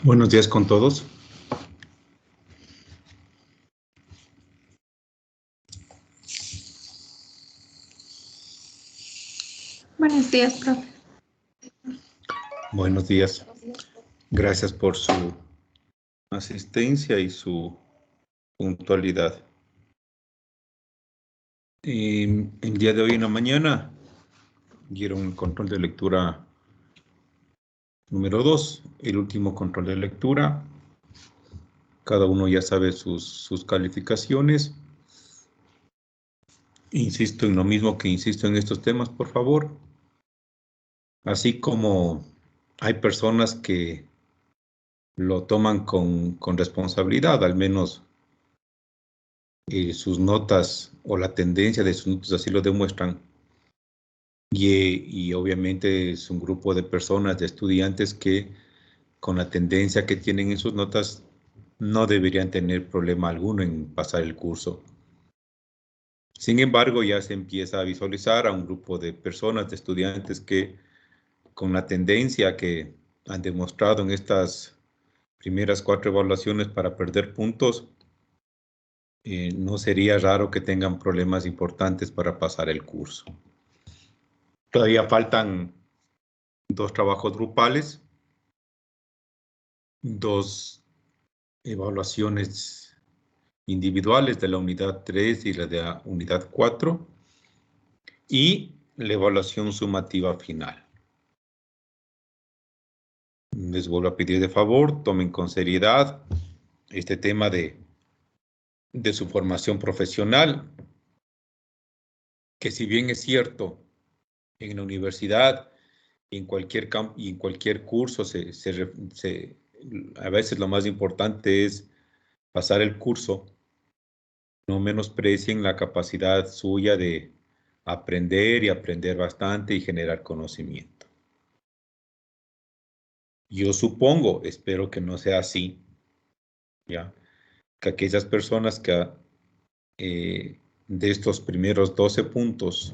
Buenos días con todos. Buenos días, profe. Buenos días. Gracias por su asistencia y su puntualidad. El día de hoy en la mañana dieron el control de lectura número 2, el último control de lectura. Cada uno ya sabe sus calificaciones. Insisto en lo mismo que insisto en estos temas, por favor. Así como hay personas que lo toman con responsabilidad, al menos sus notas o la tendencia de sus notas así lo demuestran. Y obviamente es un grupo de personas, de estudiantes que con la tendencia que tienen en sus notas no deberían tener problema alguno en pasar el curso. Sin embargo, ya se empieza a visualizar a un grupo de personas, de estudiantes que con la tendencia que han demostrado en estas primeras 4 evaluaciones para perder puntos, no sería raro que tengan problemas importantes para pasar el curso. Todavía faltan 2 trabajos grupales, 2 evaluaciones individuales de la unidad 3 y la de la unidad 4 y la evaluación sumativa final. Les vuelvo a pedir de favor, tomen con seriedad este tema de su formación profesional, que si bien es cierto, en la universidad y en cualquier campo y en cualquier curso a veces lo más importante es pasar el curso, no menosprecien la capacidad suya de aprender y aprender bastante y generar conocimiento. Yo supongo, espero que no sea así, ¿ya? Que aquellas personas que de estos primeros 12 puntos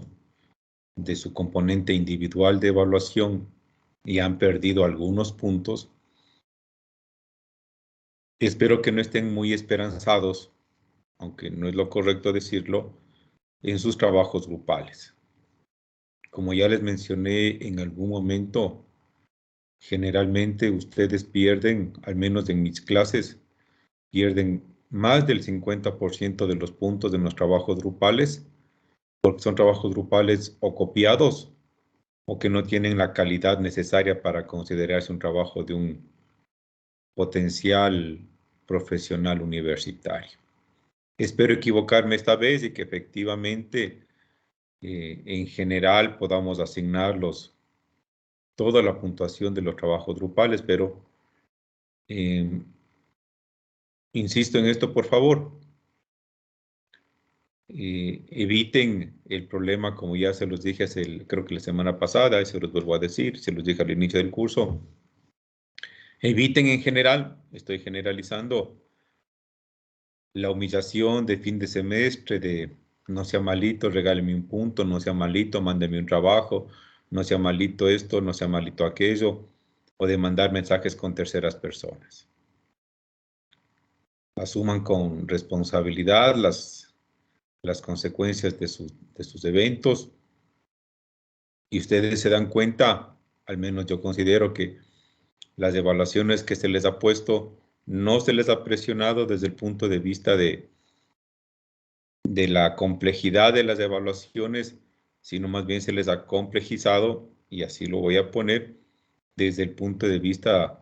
de su componente individual de evaluación y han perdido algunos puntos, espero que no estén muy esperanzados, aunque no es lo correcto decirlo, en sus trabajos grupales. Como ya les mencioné en algún momento, generalmente ustedes pierden, al menos en mis clases, pierden más del 50% de los puntos de los trabajos grupales, porque son trabajos grupales o copiados o que no tienen la calidad necesaria para considerarse un trabajo de un potencial profesional universitario. Espero equivocarme esta vez y que efectivamente, en general, podamos asignarlos toda la puntuación de los trabajos grupales, pero insisto en esto, por favor. Eviten el problema, como ya se los dije creo que la semana pasada, y se los vuelvo a decir, se los dije al inicio del curso. Eviten en general, estoy generalizando, la humillación de fin de semestre, de no sea malito, regáleme un punto, no sea malito, mándeme un trabajo, no sea malito esto, no sea malito aquello, o de mandar mensajes con terceras personas. Asuman con responsabilidad las consecuencias de sus eventos y ustedes se dan cuenta, al menos yo considero que las evaluaciones que se les ha puesto no se les ha presionado desde el punto de vista de la complejidad de las evaluaciones, sino más bien se les ha complejizado, y así lo voy a poner, desde el punto de vista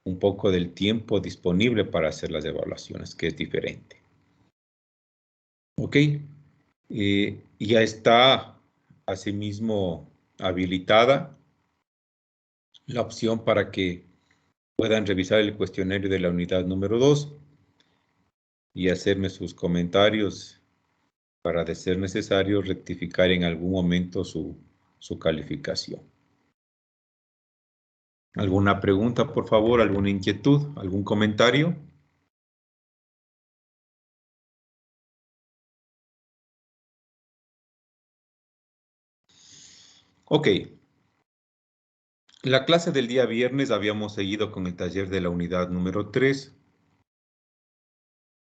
un poco del tiempo disponible para hacer las evaluaciones, que es diferente. ¿Ok? Ya está asimismo habilitada la opción para que puedan revisar el cuestionario de la unidad número 2 y hacerme sus comentarios para, de ser necesario, rectificar en algún momento su calificación. ¿Alguna pregunta, por favor? ¿Alguna inquietud? ¿Algún comentario? Ok. En la clase del día viernes habíamos seguido con el taller de la unidad número 3.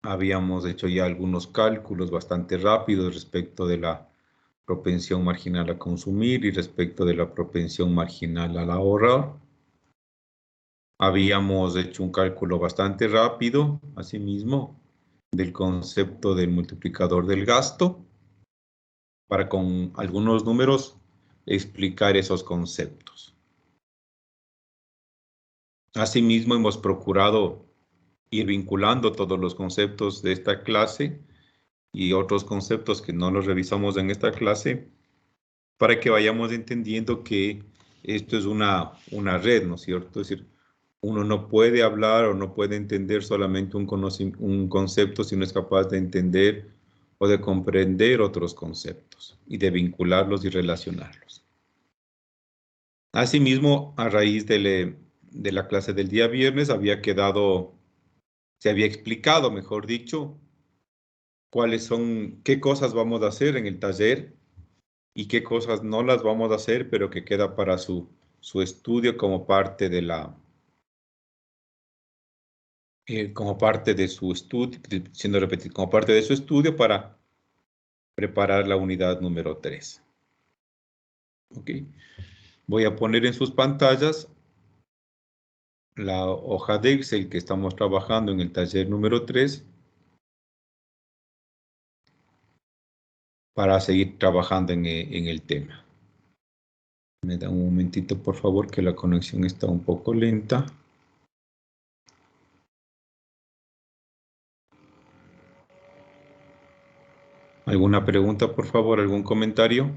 Habíamos hecho ya algunos cálculos bastante rápidos respecto de la propensión marginal a consumir y respecto de la propensión marginal al ahorrar. Habíamos hecho un cálculo bastante rápido, asimismo, del concepto del multiplicador del gasto, para con algunos números explicar esos conceptos. Asimismo, hemos procurado ir vinculando todos los conceptos de esta clase y otros conceptos que no los revisamos en esta clase para que vayamos entendiendo que esto es una red, ¿no es cierto? Es decir, uno no puede hablar o no puede entender solamente un concepto si no es capaz de entender o de comprender otros conceptos y de vincularlos y relacionarlos. Asimismo, a raíz de la clase del día viernes se había explicado, mejor dicho, qué cosas vamos a hacer en el taller y qué cosas no las vamos a hacer, pero que queda para su estudio como parte de su estudio, siendo repetido, como parte de su estudio para preparar la unidad número 3. Ok. Voy a poner en sus pantallas la hoja de Excel que estamos trabajando en el taller número 3 para seguir trabajando en el tema. Me da un momentito, por favor, que la conexión está un poco lenta. ¿Alguna pregunta, por favor? ¿Algún comentario?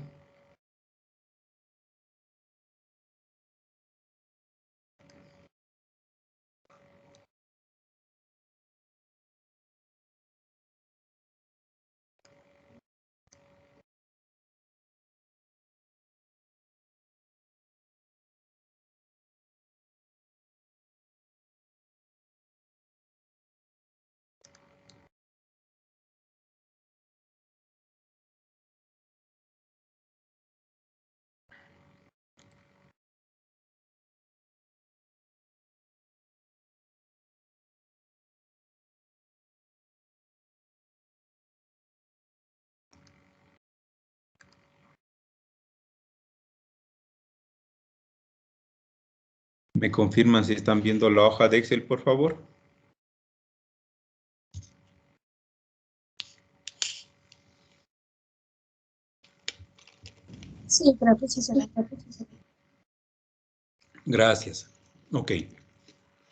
¿Me confirman si están viendo la hoja de Excel, por favor? Sí, creo que sí se ve. Gracias. Ok.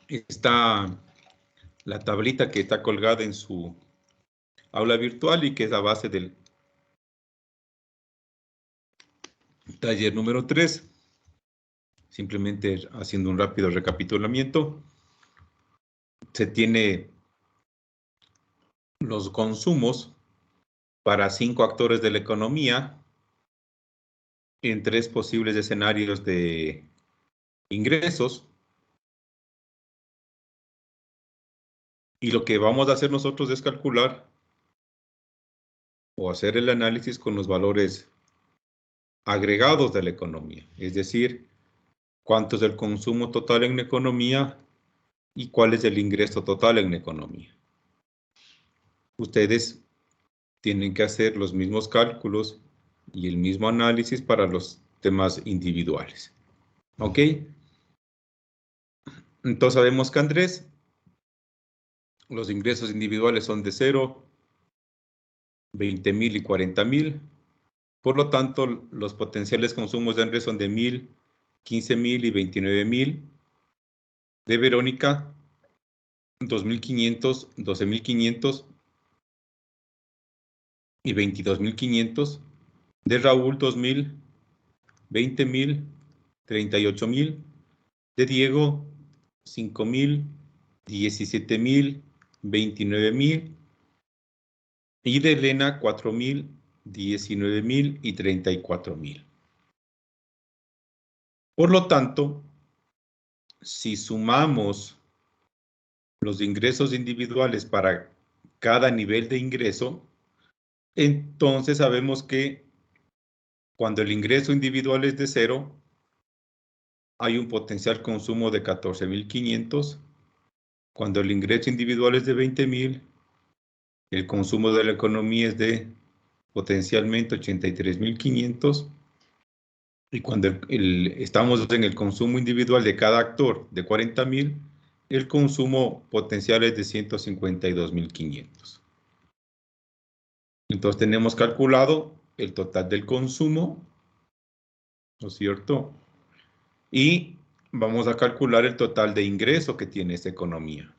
Está la tablita que está colgada en su aula virtual y que es la base del taller número 3. Simplemente haciendo un rápido recapitulamiento, se tiene los consumos para 5 actores de la economía en 3 posibles escenarios de ingresos. Y lo que vamos a hacer nosotros es calcular o hacer el análisis con los valores agregados de la economía. Es decir, cuánto es el consumo total en la economía y cuál es el ingreso total en la economía. Ustedes tienen que hacer los mismos cálculos y el mismo análisis para los temas individuales. ¿Ok? Entonces sabemos que Andrés, los ingresos individuales son de 0, 20,000 y 40,000. Por lo tanto, los potenciales consumos de Andrés son de 1,000, 15,000 y 29,000. De Verónica, 2,500, 12,500 y 22,500. De Raúl, 2,000, 20,000, 38,000. De Diego, 5,000, 17,000, 29,000. Y de Elena, 4,000, 19,000 y 34,000. Por lo tanto, si sumamos los ingresos individuales para cada nivel de ingreso, entonces sabemos que cuando el ingreso individual es de 0, hay un potencial consumo de 14.500. Cuando el ingreso individual es de 20.000, el consumo de la economía es de potencialmente 83.500. Y cuando estamos en el consumo individual de cada actor de 40.000, el consumo potencial es de 152.500. Entonces tenemos calculado el total del consumo, ¿no es cierto? Y vamos a calcular el total de ingreso que tiene esta economía.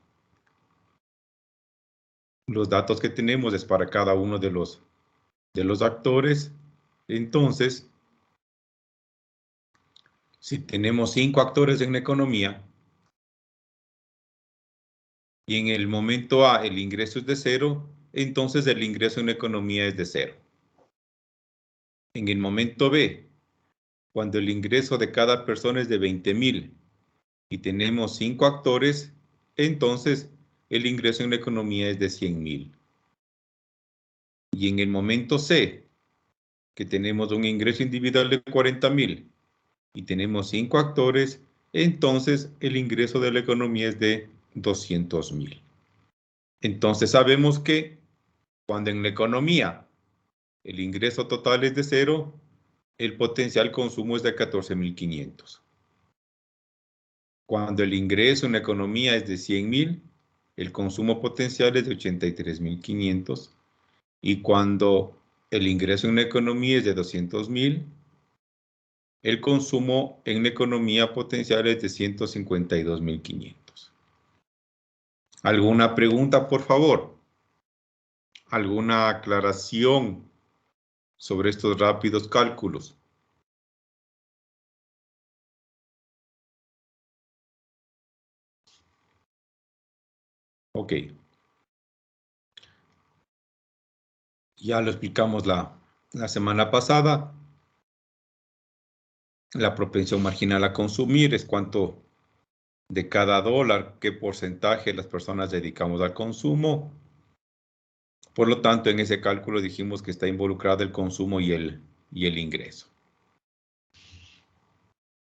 Los datos que tenemos es para cada uno de los actores. Entonces, si tenemos 5 actores en la economía y en el momento A el ingreso es de 0, entonces el ingreso en la economía es de 0. En el momento B, cuando el ingreso de cada persona es de 20.000 y tenemos 5 actores, entonces el ingreso en la economía es de 100.000. Y en el momento C, que tenemos un ingreso individual de 40.000 y tenemos 5 actores, entonces el ingreso de la economía es de 200.000. Entonces sabemos que cuando en la economía el ingreso total es de 0, el potencial consumo es de 14.500. Cuando el ingreso en la economía es de 100.000, el consumo potencial es de 83.500. Y cuando el ingreso en la economía es de 200.000, el consumo en la economía potencial es de 152.500. ¿Alguna pregunta, por favor? ¿Alguna aclaración sobre estos rápidos cálculos? Ok. Ya lo explicamos la semana pasada. La propensión marginal a consumir es cuánto de cada dólar, qué porcentaje las personas dedicamos al consumo. Por lo tanto, en ese cálculo dijimos que está involucrado el consumo y el ingreso.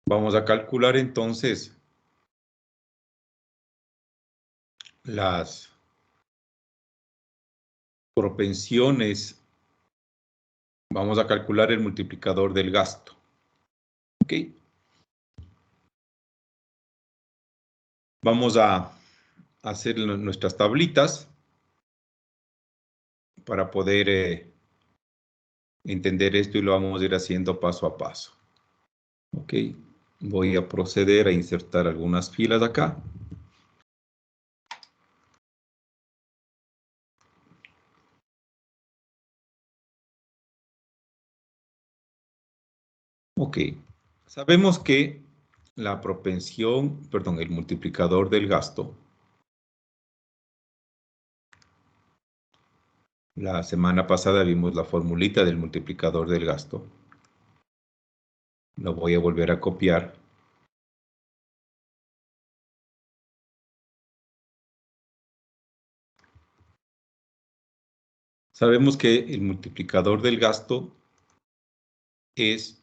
Vamos a calcular entonces las propensiones. Vamos a calcular el multiplicador del gasto. ¿Ok? Vamos a hacer nuestras tablitas para poder entender esto y lo vamos a ir haciendo paso a paso. Ok, voy a proceder a insertar algunas filas acá. Ok, sabemos que la propensión, perdón, el multiplicador del gasto. La semana pasada vimos la formulita del multiplicador del gasto. Lo voy a volver a copiar. Sabemos que el multiplicador del gasto es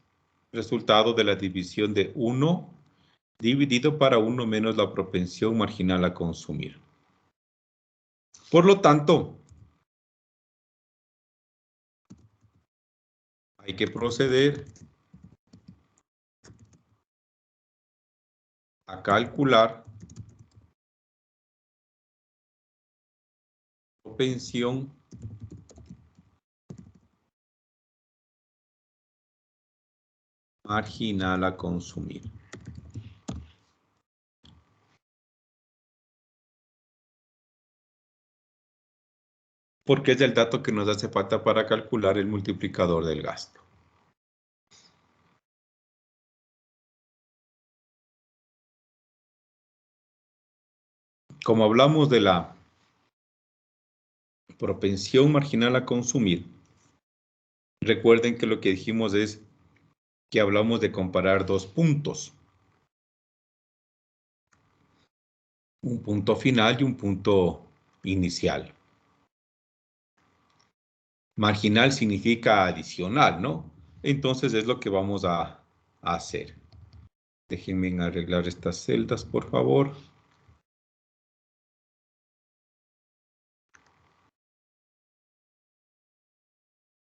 resultado de la división de 1 dividido para 1 menos la propensión marginal a consumir. Por lo tanto, hay que proceder a calcular propensión marginal a consumir. Porque es el dato que nos hace falta para calcular el multiplicador del gasto. Como hablamos de la propensión marginal a consumir, recuerden que lo que dijimos es que hablamos de comparar dos puntos. Un punto final y un punto inicial. Marginal significa adicional, ¿no? Entonces es lo que vamos a hacer. Déjenme arreglar estas celdas, por favor.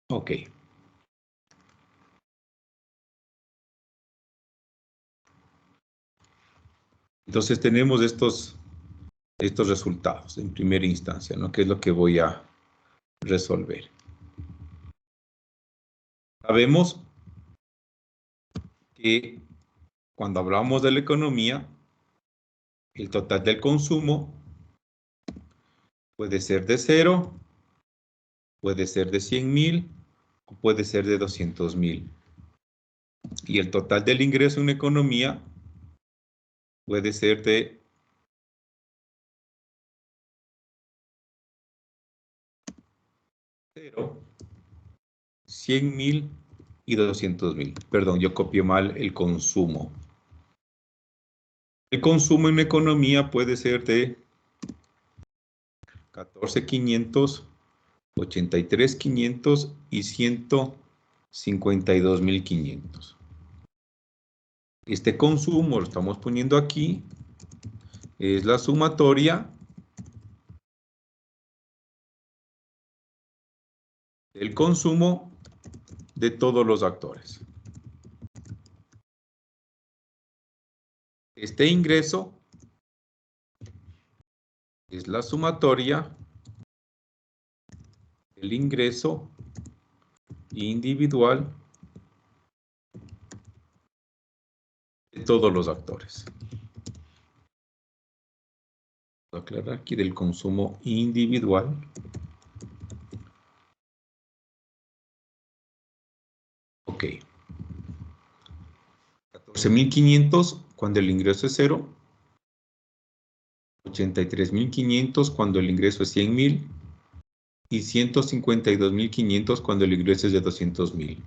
Ok. Entonces tenemos estos resultados en primera instancia, ¿no? Que es lo que voy a resolver. Sabemos que cuando hablamos de la economía, el total del consumo puede ser de 0, puede ser de 100,000 o puede ser de 200,000. Y el total del ingreso en una economía puede ser de 0, 100,000 y 200,000. Perdón, yo copié mal el consumo. El consumo en una economía puede ser de 14,500, 83,500 y 152,500. Este consumo, lo estamos poniendo aquí, es la sumatoria del consumo de todos los actores. Este ingreso es la sumatoria del ingreso individual de todos los actores. Voy a aclarar aquí del consumo individual. Ok. 14,500 cuando el ingreso es 0. 83,500 cuando el ingreso es 100,000. Y 152,500 cuando el ingreso es de 200,000.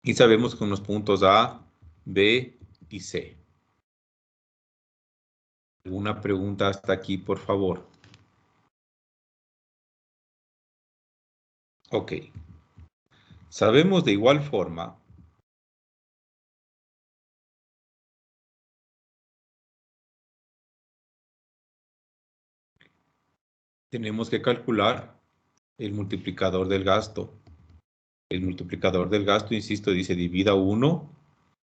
Y sabemos con los puntos A, B y C. ¿Alguna pregunta hasta aquí, por favor? Ok. Sabemos de igual forma tenemos que calcular el multiplicador del gasto. El multiplicador del gasto, insisto, dice divida 1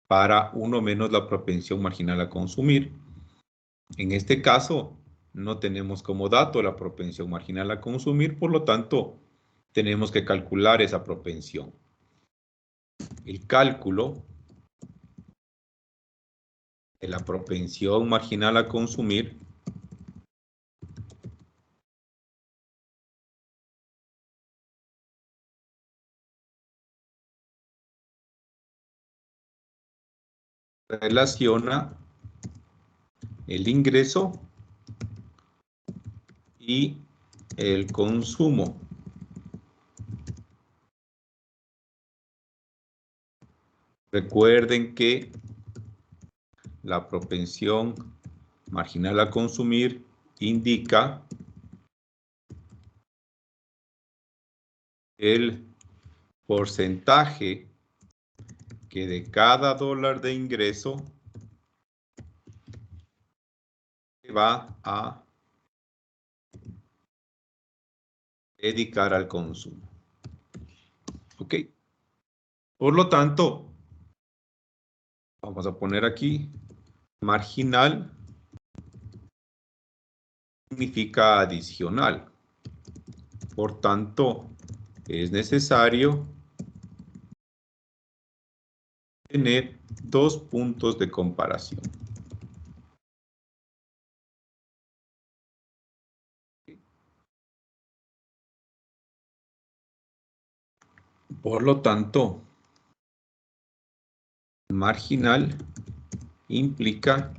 para 1 menos la propensión marginal a consumir. En este caso, no tenemos como dato la propensión marginal a consumir, por lo tanto, tenemos que calcular esa propensión. El cálculo de la propensión marginal a consumir relaciona el ingreso y el consumo. Recuerden que la propensión marginal a consumir indica el porcentaje que de cada dólar de ingreso se va a dedicar al consumo. ¿Ok? Por lo tanto, vamos a poner aquí marginal significa adicional. Por tanto, es necesario tener dos puntos de comparación. Por lo tanto, marginal implica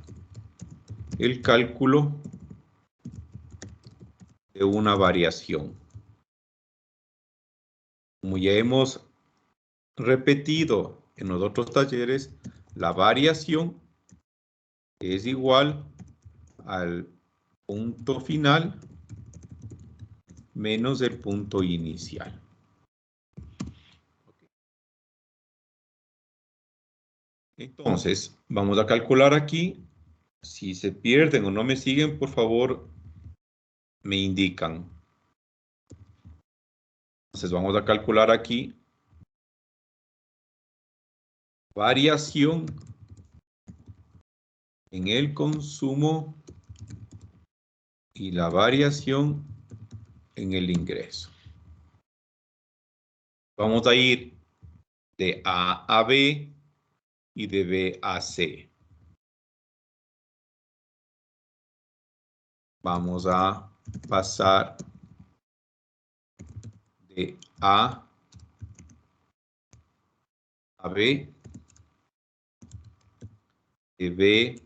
el cálculo de una variación. Como ya hemos repetido en los otros talleres, la variación es igual al punto final menos el punto inicial. Entonces, vamos a calcular aquí. Si se pierden o no me siguen, por favor, me indican. Entonces, vamos a calcular aquí. Variación en el consumo y la variación en el ingreso. Vamos a ir de A a B y de B a C. Vamos a pasar de A a B, de B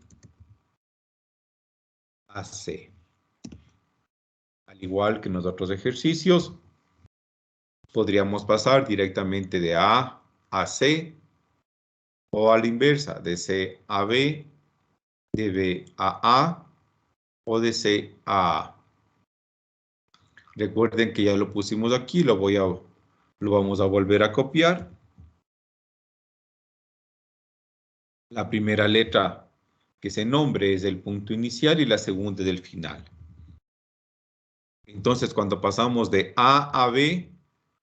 a C. Al igual que en los otros ejercicios, podríamos pasar directamente de A a C o a la inversa, de C a B, de B a A o de C a A. Recuerden que ya lo pusimos aquí, lo vamos a volver a copiar. La primera letra que se nombre es el punto inicial y la segunda del final. Entonces, cuando pasamos de A a B,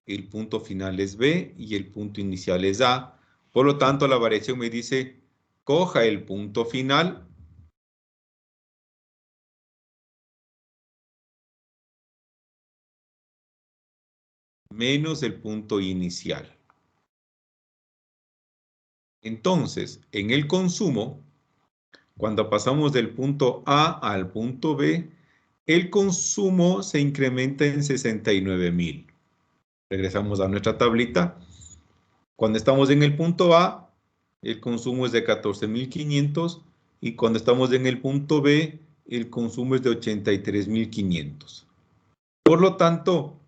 el punto final es B y el punto inicial es A. Por lo tanto, la variación me dice, coja el punto final menos el punto inicial. Entonces, en el consumo, cuando pasamos del punto A al punto B, el consumo se incrementa en 69,000. Regresamos a nuestra tablita. Cuando estamos en el punto A, el consumo es de 14,500 y cuando estamos en el punto B, el consumo es de 83,500. Por lo tanto,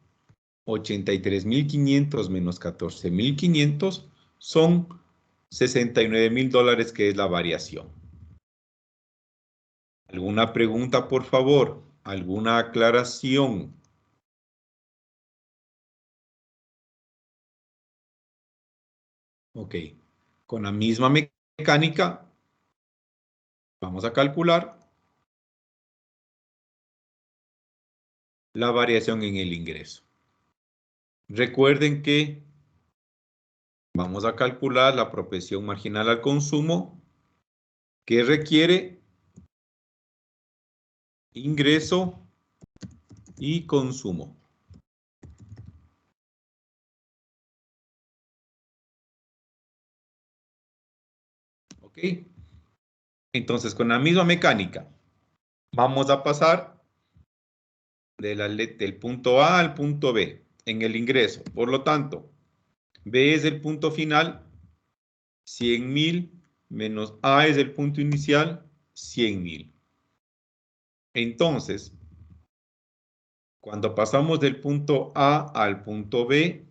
83,500 menos 14,500 son $69,000, que es la variación. ¿Alguna pregunta, por favor? ¿Alguna aclaración? Ok. Con la misma mecánica, vamos a calcular la variación en el ingreso. Recuerden que vamos a calcular la propensión marginal al consumo, que requiere ingreso y consumo. ¿Ok? Entonces, con la misma mecánica, vamos a pasar del punto A al punto B en el ingreso. Por lo tanto, B es el punto final, 100,000, menos A es el punto inicial, 100,000. Entonces, cuando pasamos del punto A al punto B,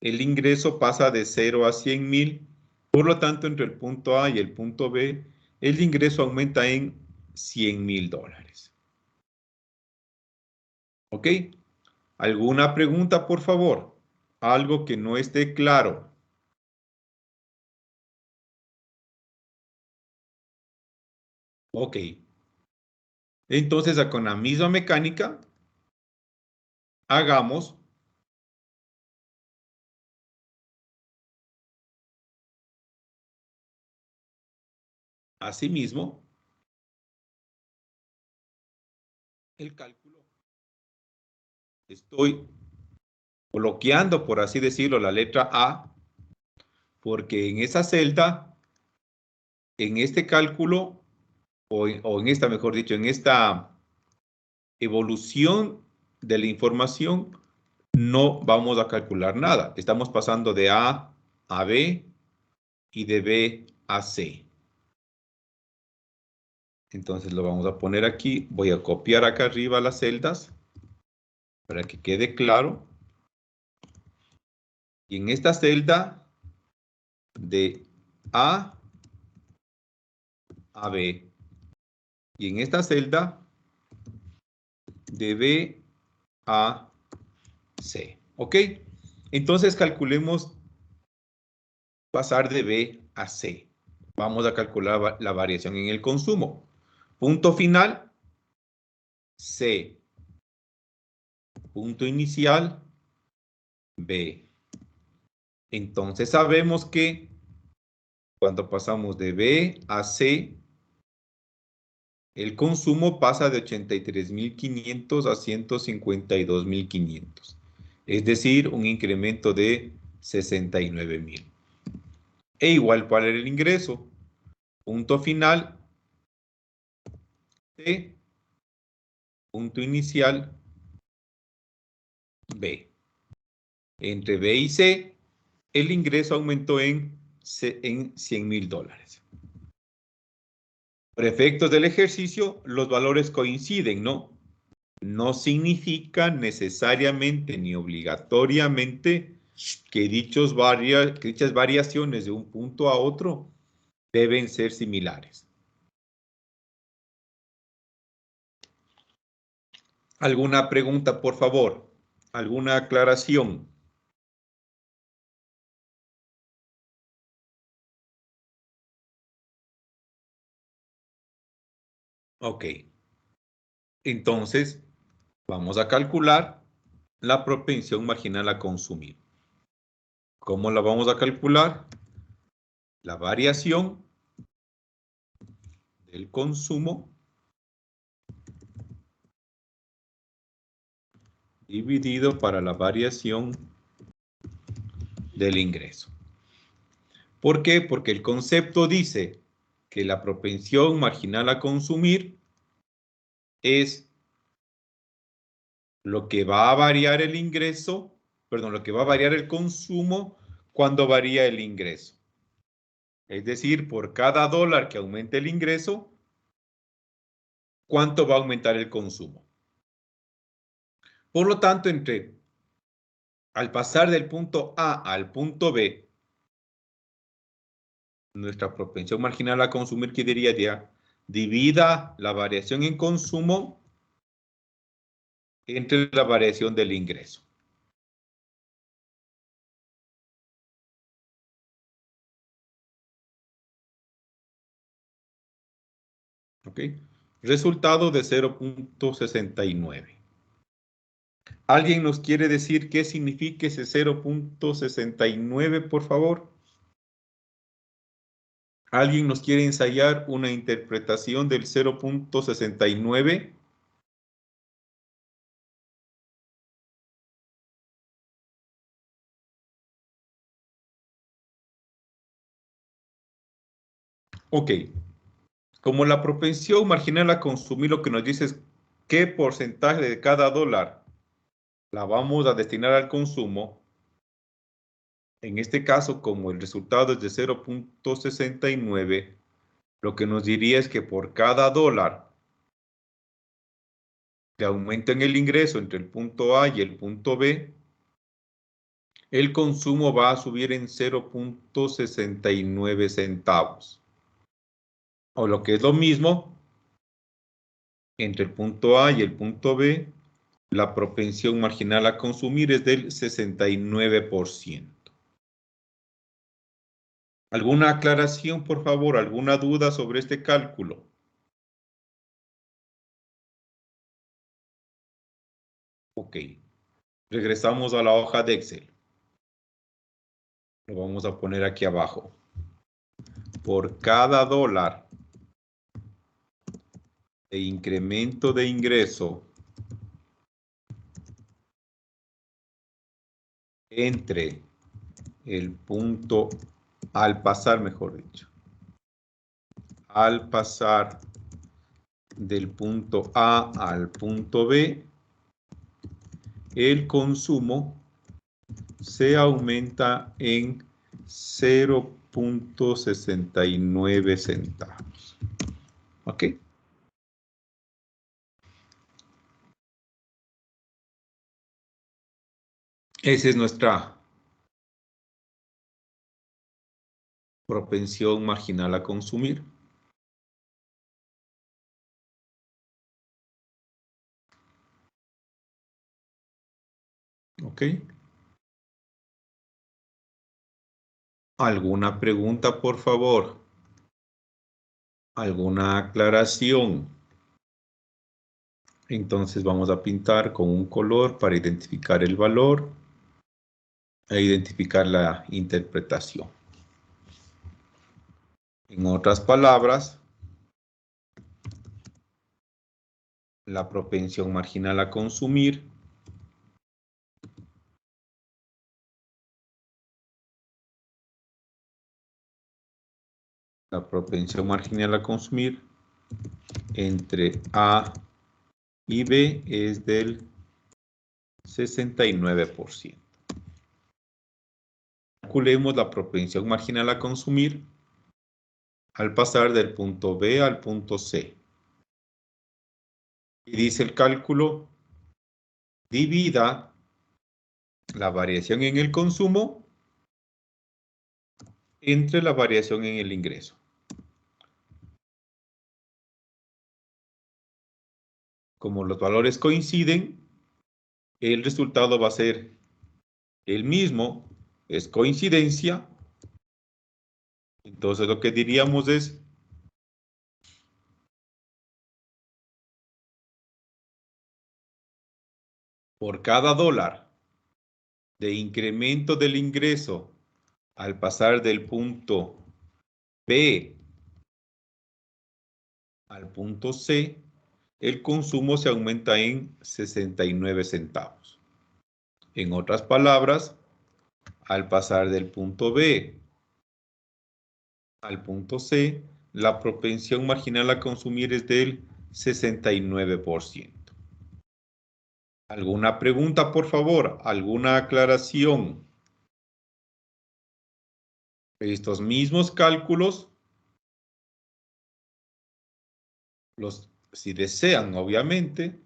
el ingreso pasa de 0 a 100,000. Por lo tanto, entre el punto A y el punto B, el ingreso aumenta en $100,000. ¿Ok? ¿Alguna pregunta, por favor? Algo que no esté claro. Ok. Entonces, con la misma mecánica, hagamos asimismo el cálculo. Estoy bloqueando, por así decirlo, la letra A, porque en esa celda, en este cálculo, o en esta, mejor dicho, en esta evolución de la información, no vamos a calcular nada. Estamos pasando de A a B y de B a C. Entonces lo vamos a poner aquí. Voy a copiar acá arriba las celdas para que quede claro. Y en esta celda de A a B. Y en esta celda de B a C. ¿Ok? Entonces calculemos pasar de B a C. Vamos a calcular la variación en el consumo. Punto final, C. Punto inicial, B. Entonces sabemos que cuando pasamos de B a C, el consumo pasa de 83.500 a 152.500. Es decir, un incremento de 69.000. E igual para el ingreso. Punto final, C. Punto inicial, B. Entre B y C, el ingreso aumentó en $100.000. Por efectos del ejercicio, los valores coinciden, ¿no? No significa necesariamente ni obligatoriamente que dichas variaciones de un punto a otro deben ser similares. ¿Alguna pregunta, por favor? ¿Alguna aclaración? Ok. Entonces, vamos a calcular la propensión marginal a consumir. ¿Cómo la vamos a calcular? La variación del consumo dividido para la variación del ingreso. ¿Por qué? Porque el concepto dice que la propensión marginal a consumir es lo que va a variar el ingreso, perdón, lo que va a variar el consumo cuando varía el ingreso. Es decir, por cada dólar que aumente el ingreso, ¿cuánto va a aumentar el consumo? Por lo tanto, al pasar del punto A al punto B, nuestra propensión marginal a consumir, ¿qué diría? Divida la variación en consumo entre la variación del ingreso. ¿Ok? Resultado de 0.69. ¿Alguien nos quiere decir qué significa ese 0.69, por favor? ¿Alguien nos quiere ensayar una interpretación del 0.69? Ok. Como la propensión marginal a consumir lo que nos dice es qué porcentaje de cada dólar la vamos a destinar al consumo, en este caso, como el resultado es de 0.69, lo que nos diría es que por cada dólar que aumenta en el ingreso entre el punto A y el punto B, el consumo va a subir en 0.69 centavos. O lo que es lo mismo, entre el punto A y el punto B, la propensión marginal a consumir es del 69%. ¿Alguna aclaración, por favor? ¿Alguna duda sobre este cálculo? Ok. Regresamos a la hoja de Excel. Lo vamos a poner aquí abajo. Por cada dólar de incremento de ingreso entre el punto, al pasar, mejor dicho, al pasar del punto A al punto B, el consumo se aumenta en 0.69 centavos. ¿Ok? Esa es nuestra propensión marginal a consumir. ¿Ok? ¿Alguna pregunta, por favor? ¿Alguna aclaración? Entonces vamos a pintar con un color para identificar el valor e identificar la interpretación. En otras palabras, la propensión marginal a consumir entre A y B es del 69%. Calculemos la propensión marginal a consumir al pasar del punto B al punto C. Y dice el cálculo, divida la variación en el consumo entre la variación en el ingreso. Como los valores coinciden, el resultado va a ser el mismo, es coincidencia. Entonces lo que diríamos es por cada dólar de incremento del ingreso al pasar del punto B al punto C, el consumo se aumenta en 69 centavos. En otras palabras, al pasar del punto B al punto C, la propensión marginal a consumir es del 69%. ¿Alguna pregunta, por favor? ¿Alguna aclaración? Estos mismos cálculos, si desean, obviamente,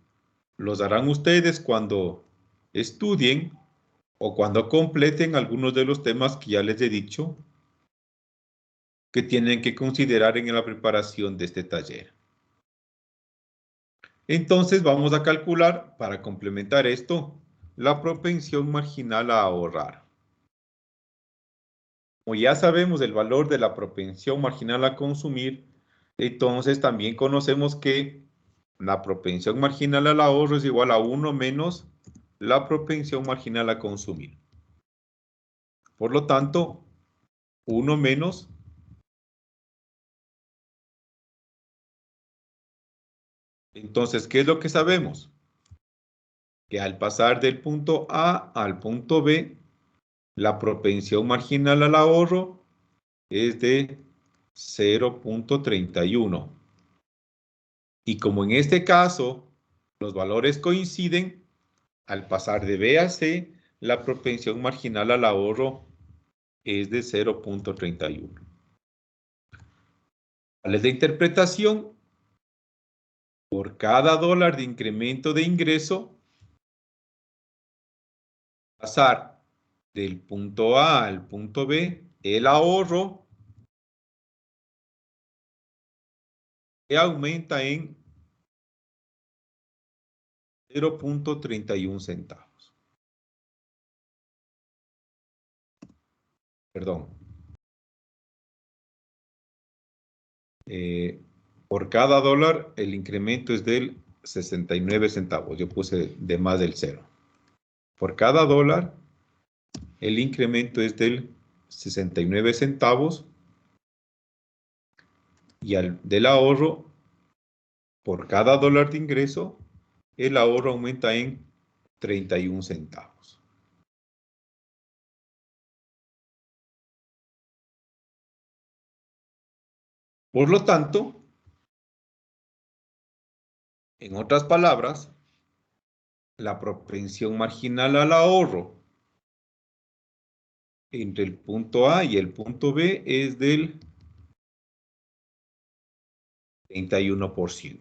los harán ustedes cuando estudien o cuando completen algunos de los temas que ya les he dicho que tienen que considerar en la preparación de este taller. Entonces vamos a calcular, para complementar esto, la propensión marginal a ahorrar. Como ya sabemos el valor de la propensión marginal a consumir, entonces también conocemos que la propensión marginal al ahorro es igual a 1 menos la propensión marginal a consumir. Por lo tanto, 1 menos entonces, ¿qué es lo que sabemos? Que al pasar del punto A al punto B, la propensión marginal al ahorro es de 0.31. Y como en este caso los valores coinciden, al pasar de B a C, la propensión marginal al ahorro es de 0.31. ¿Cuál de interpretación? Por cada dólar de incremento de ingreso, pasar del punto A al punto B, el ahorro aumenta en 0.31 centavos. Perdón. Por cada dólar el incremento es del 69 centavos. Yo puse de más del cero. Por cada dólar el incremento es del 69 centavos y del ahorro, por cada dólar de ingreso, el ahorro aumenta en 31 centavos. Por lo tanto, en otras palabras, la propensión marginal al ahorro entre el punto A y el punto B es del 31%.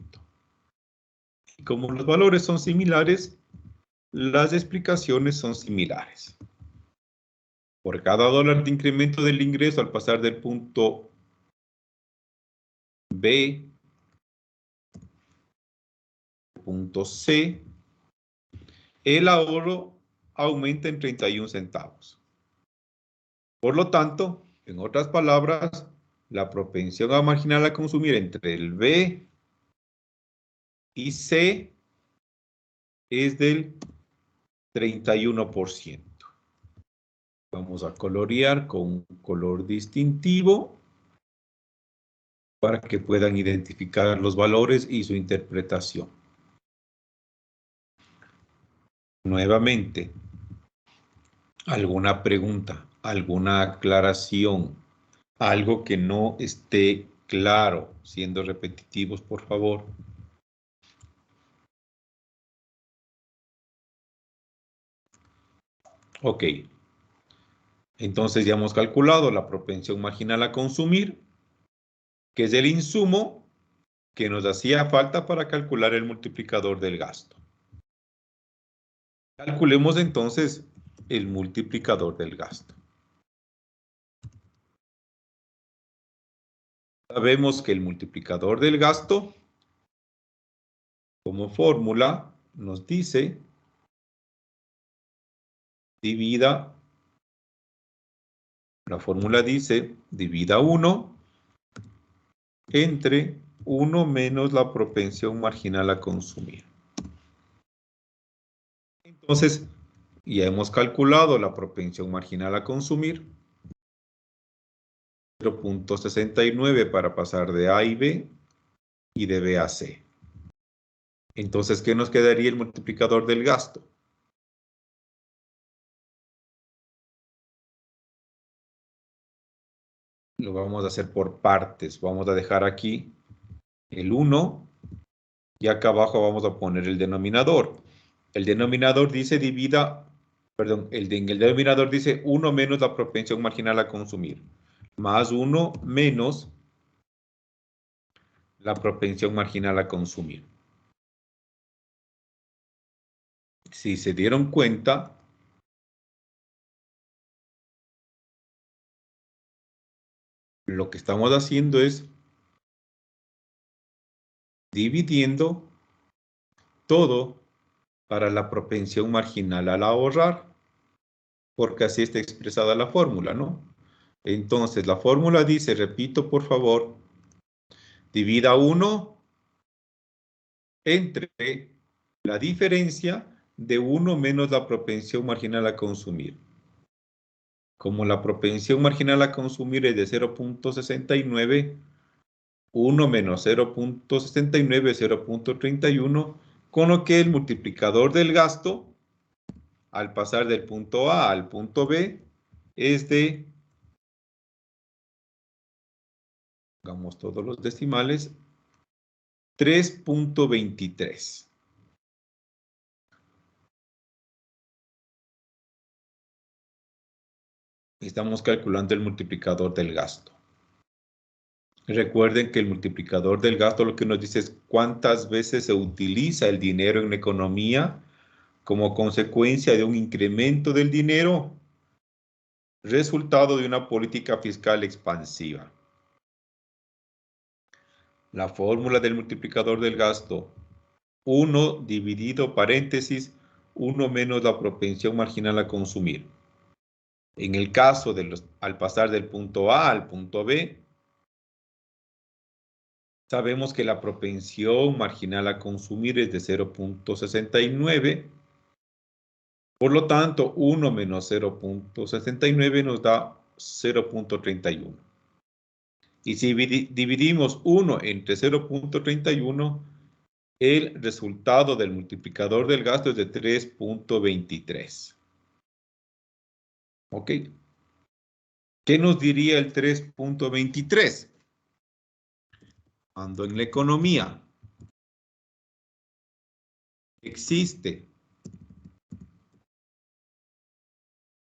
Y como los valores son similares, las explicaciones son similares. Por cada dólar de incremento del ingreso al pasar del punto B al punto C, el ahorro aumenta en 31 centavos. Por lo tanto, En otras palabras, la propensión marginal a consumir entre el B y C es del 31%. Vamos a colorear con un color distintivo para que puedan identificar los valores y su interpretación. Nuevamente, ¿alguna pregunta? ¿Alguna aclaración? ¿Algo que no esté claro? Siendo repetitivos, por favor. Ok. Entonces ya hemos calculado la propensión marginal a consumir, que es el insumo que nos hacía falta para calcular el multiplicador del gasto. Calculemos entonces el multiplicador del gasto. Sabemos que el multiplicador del gasto, como fórmula, nos dice divida, la fórmula dice divida 1 entre 1 menos la propensión marginal a consumir. Entonces, ya hemos calculado la propensión marginal a consumir. 0.69 para pasar de A y B y de B a C. Entonces, ¿qué nos quedaría el multiplicador del gasto? Lo vamos a hacer por partes. Vamos a dejar aquí el 1 y acá abajo vamos a poner el denominador. El denominador dice divida, perdón, en el denominador dice 1 menos la propensión marginal a consumir, más 1 menos la propensión marginal a consumir. Si se dieron cuenta, lo que estamos haciendo es dividiendo todo para la propensión marginal al ahorrar, porque así está expresada la fórmula, ¿no? Entonces, la fórmula dice, repito por favor, divida 1 entre la diferencia de 1 menos la propensión marginal a consumir. Como la propensión marginal a consumir es de 0.69, 1 menos 0.69 es 0.31, con lo que el multiplicador del gasto, al pasar del punto A al punto B, es de, hagamos todos los decimales, 3.23. Estamos calculando el multiplicador del gasto. Recuerden que el multiplicador del gasto lo que nos dice es cuántas veces se utiliza el dinero en la economía como consecuencia de un incremento del dinero, resultado de una política fiscal expansiva. La fórmula del multiplicador del gasto, 1 dividido paréntesis, 1 menos la propensión marginal a consumir. En el caso de al pasar del punto A al punto B, sabemos que la propensión marginal a consumir es de 0.69. Por lo tanto, 1 menos 0.69 nos da 0.31. Y si dividimos 1 entre 0.31, el resultado del multiplicador del gasto es de 3.23. ¿Ok? ¿Qué nos diría el 3.23? Cuando en la economía existe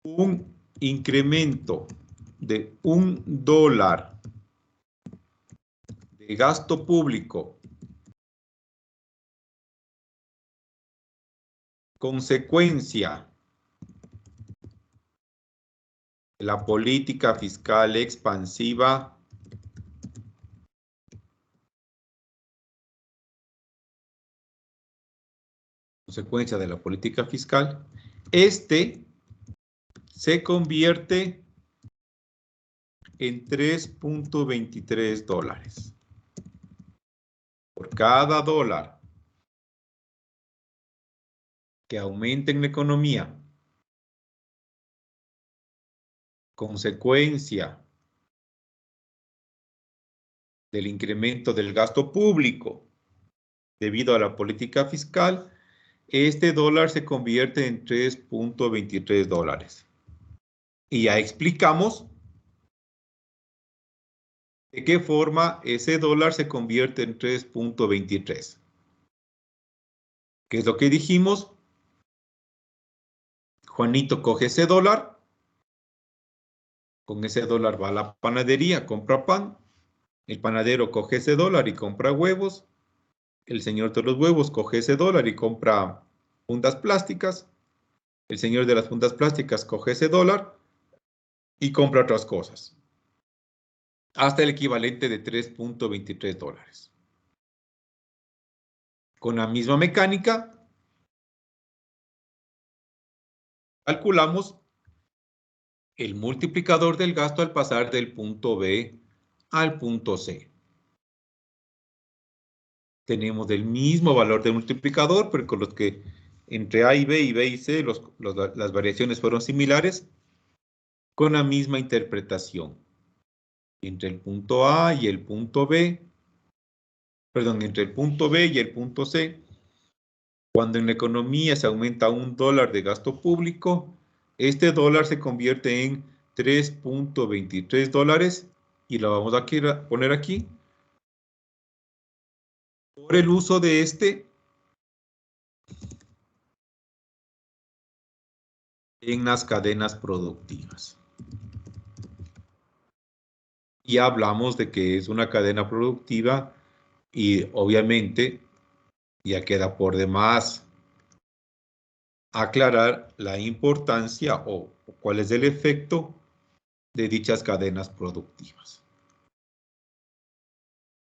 un incremento de $1 de gasto público, consecuencia de la política fiscal expansiva, consecuencia de la política fiscal, este se convierte en 3.23 dólares. Por cada dólar que aumente en la economía, consecuencia del incremento del gasto público debido a la política fiscal, este dólar se convierte en 3.23 dólares. Y ya explicamos de qué forma ese dólar se convierte en 3.23. ¿Qué es lo que dijimos? Juanito coge ese dólar, con ese dólar va a la panadería, compra pan, el panadero coge ese dólar y compra huevos, el señor de los huevos coge ese dólar y compra fundas plásticas, el señor de las fundas plásticas coge ese dólar y compra otras cosas, hasta el equivalente de 3.23 dólares. Con la misma mecánica, calculamos el multiplicador del gasto al pasar del punto B al punto C. Tenemos el mismo valor de multiplicador, pero con los que entre A y B y C las variaciones fueron similares, con la misma interpretación. Entre el punto A y el punto B, perdón, entre el punto B y el punto C, cuando en la economía se aumenta $1 de gasto público, este dólar se convierte en 3.23 dólares y lo vamos a poner aquí por el uso de este en las cadenas productivas. Y hablamos de que es una cadena productiva y obviamente ya queda por demás aclarar la importancia o cuál es el efecto de dichas cadenas productivas.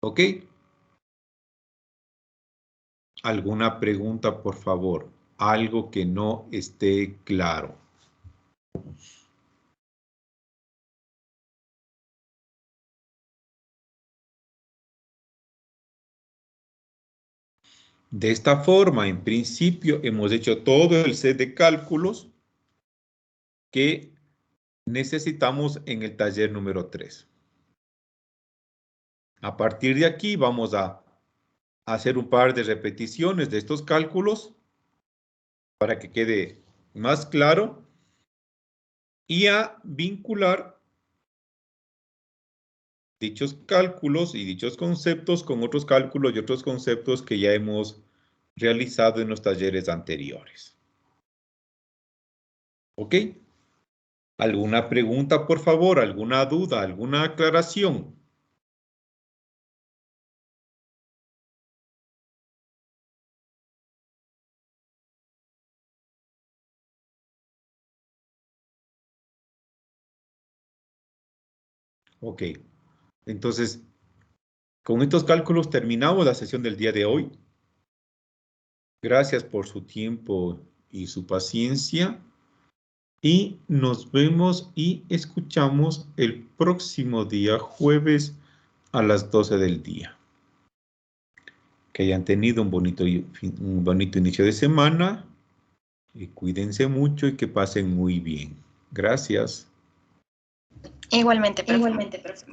¿Ok? ¿Alguna pregunta, por favor? Algo que no esté claro. De esta forma, en principio, hemos hecho todo el set de cálculos que necesitamos en el taller número 3. A partir de aquí vamos a hacer un par de repeticiones de estos cálculos para que quede más claro y a vincular dichos cálculos y dichos conceptos con otros cálculos y otros conceptos que ya hemos realizado en los talleres anteriores. ¿Ok? ¿Alguna pregunta, por favor? ¿Alguna duda? ¿Alguna aclaración? Ok. Entonces, con estos cálculos terminamos la sesión del día de hoy. Gracias por su tiempo y su paciencia. Y nos vemos y escuchamos el próximo día, jueves, a las 12 del día. Que hayan tenido un bonito inicio de semana. Y cuídense mucho y que pasen muy bien. Gracias. Igualmente, profe. Igualmente, profe.